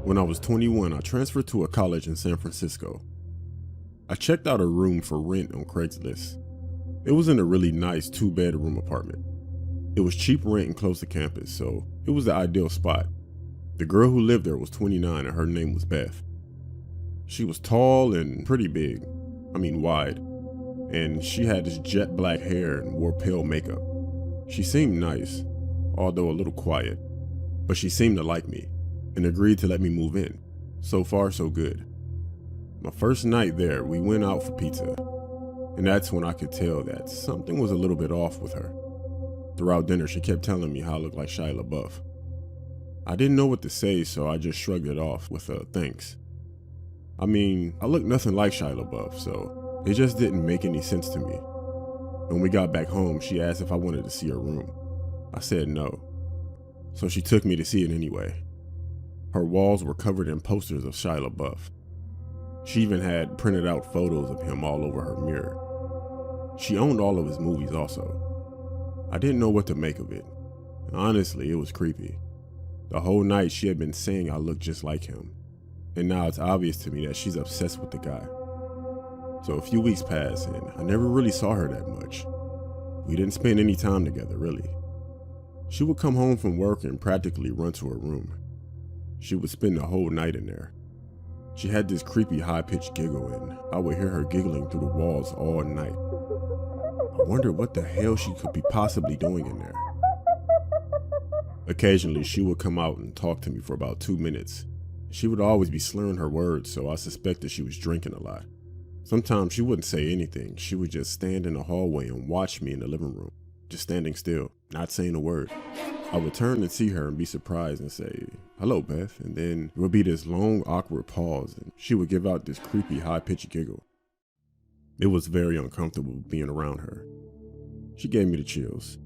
When I was 21, I transferred to a college in San Francisco. I checked out a room for rent on Craigslist. It was in a really nice 2-bedroom apartment. It was cheap rent and close to campus, so it was the ideal spot. The girl who lived there was 29 and her name was Beth. She was tall and pretty big, wide, and she had this jet black hair and wore pale makeup. She seemed nice, although a little quiet, but she seemed to like me and agreed to let me move in. So far, so good. My first night there, we went out for pizza, and that's when I could tell that something was a little bit off with her. Throughout dinner, she kept telling me how I looked like Shia LaBeouf. I didn't know what to say, so I just shrugged it off with a thanks. I look nothing like Shia LaBeouf, so it just didn't make any sense to me. When we got back home, she asked if I wanted to see her room. I said no, so she took me to see it anyway. Her walls were covered in posters of Shia LaBeouf. She even had printed out photos of him all over her mirror. She owned all of his movies also. I didn't know what to make of it. Honestly, it was creepy. The whole night she had been saying I looked just like him, and now it's obvious to me that she's obsessed with the guy. So a few weeks passed and I never really saw her that much. We didn't spend any time together, really. She would come home from work and practically run to her room. She would spend the whole night in there. She had this creepy high-pitched giggle and I would hear her giggling through the walls all night. I wondered what the hell she could be possibly doing in there. Occasionally, she would come out and talk to me for about 2 minutes. She would always be slurring her words, so I suspected she was drinking a lot. Sometimes she wouldn't say anything. She would just stand in the hallway and watch me in the living room, just standing still, not saying a word. I would turn and see her and be surprised and say, "Hello, Beth," and then there would be this long, awkward pause, and she would give out this creepy, high-pitched giggle. It was very uncomfortable being around her. She gave me the chills.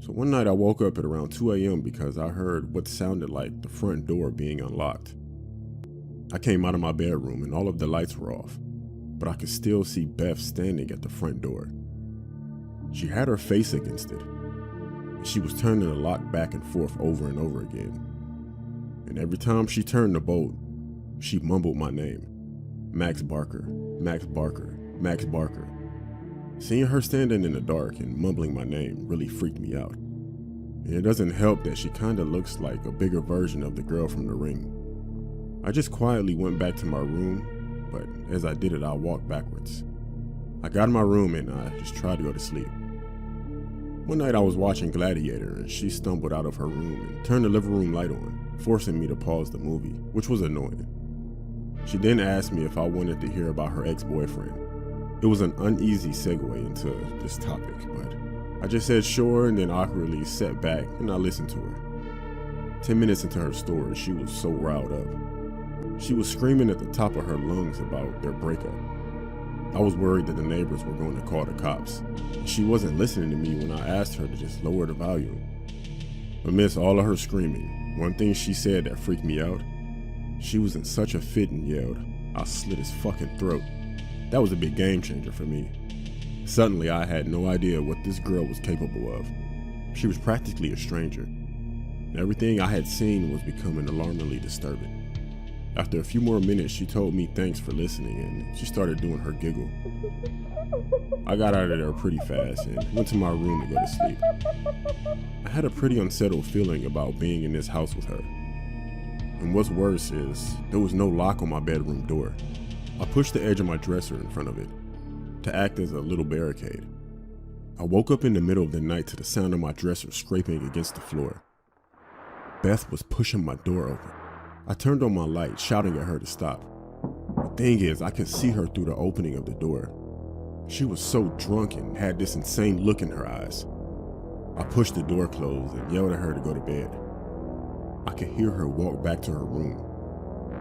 So one night I woke up at around 2 a.m. because I heard what sounded like the front door being unlocked. I came out of my bedroom and all of the lights were off, but I could still see Beth standing at the front door. She had her face against it, and she was turning the lock back and forth over and over again. And every time she turned the bolt, she mumbled my name. Max Barker, Max Barker, Max Barker. Seeing her standing in the dark and mumbling my name really freaked me out. And it doesn't help that she kinda looks like a bigger version of the girl from The Ring. I just quietly went back to my room, but as I did it, I walked backwards. I got in my room and I just tried to go to sleep. One night I was watching Gladiator and she stumbled out of her room and turned the living room light on, forcing me to pause the movie, which was annoying. She then asked me if I wanted to hear about her ex-boyfriend. It was an uneasy segue into this topic, but I just said sure and then awkwardly sat back and I listened to her. 10 minutes into her story, she was so riled up. She was screaming at the top of her lungs about their breakup. I was worried that the neighbors were going to call the cops. She wasn't listening to me when I asked her to just lower the volume. Amidst all of her screaming, one thing she said that freaked me out, she was in such a fit and yelled, "I'll slit his fucking throat." That was a big game changer for me. Suddenly, I had no idea what this girl was capable of. She was practically a stranger. Everything I had seen was becoming alarmingly disturbing. After a few more minutes, she told me thanks for listening and she started doing her giggle. I got out of there pretty fast and went to my room to go to sleep. I had a pretty unsettled feeling about being in this house with her. And what's worse is, there was no lock on my bedroom door. I pushed the edge of my dresser in front of it to act as a little barricade. I woke up in the middle of the night to the sound of my dresser scraping against the floor. Beth was pushing my door open. I turned on my light, shouting at her to stop. The thing is, I could see her through the opening of the door. She was so drunk and had this insane look in her eyes. I pushed the door closed and yelled at her to go to bed. I could hear her walk back to her room,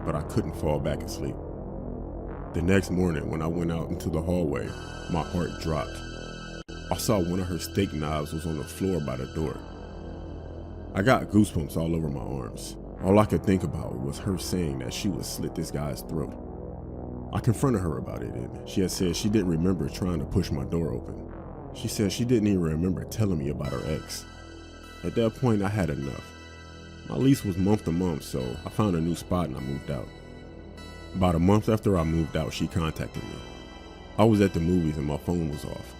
but I couldn't fall back asleep. The next morning, when I went out into the hallway, my heart dropped. I saw one of her steak knives was on the floor by the door. I got goosebumps all over my arms. All I could think about was her saying that she would slit this guy's throat. I confronted her about it, and she had said she didn't remember trying to push my door open. She said she didn't even remember telling me about her ex. At that point, I had enough. My lease was month to month, so I found a new spot and I moved out. About a month after I moved out, she contacted me. I was at the movies and my phone was off.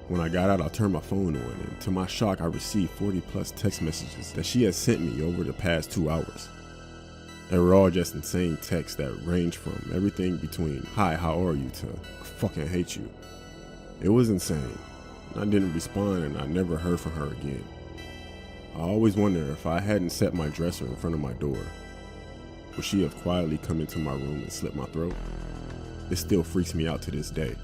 When I got out, I turned my phone on, and to my shock, I received 40 plus text messages that she had sent me over the past 2 hours. They were all just insane texts that ranged from everything between "Hi, how are you" to "I fucking hate you." It was insane. I didn't respond and I never heard from her again. I always wonder if I hadn't set my dresser in front of my door, would she have quietly come into my room and slit my throat? It still freaks me out to this day.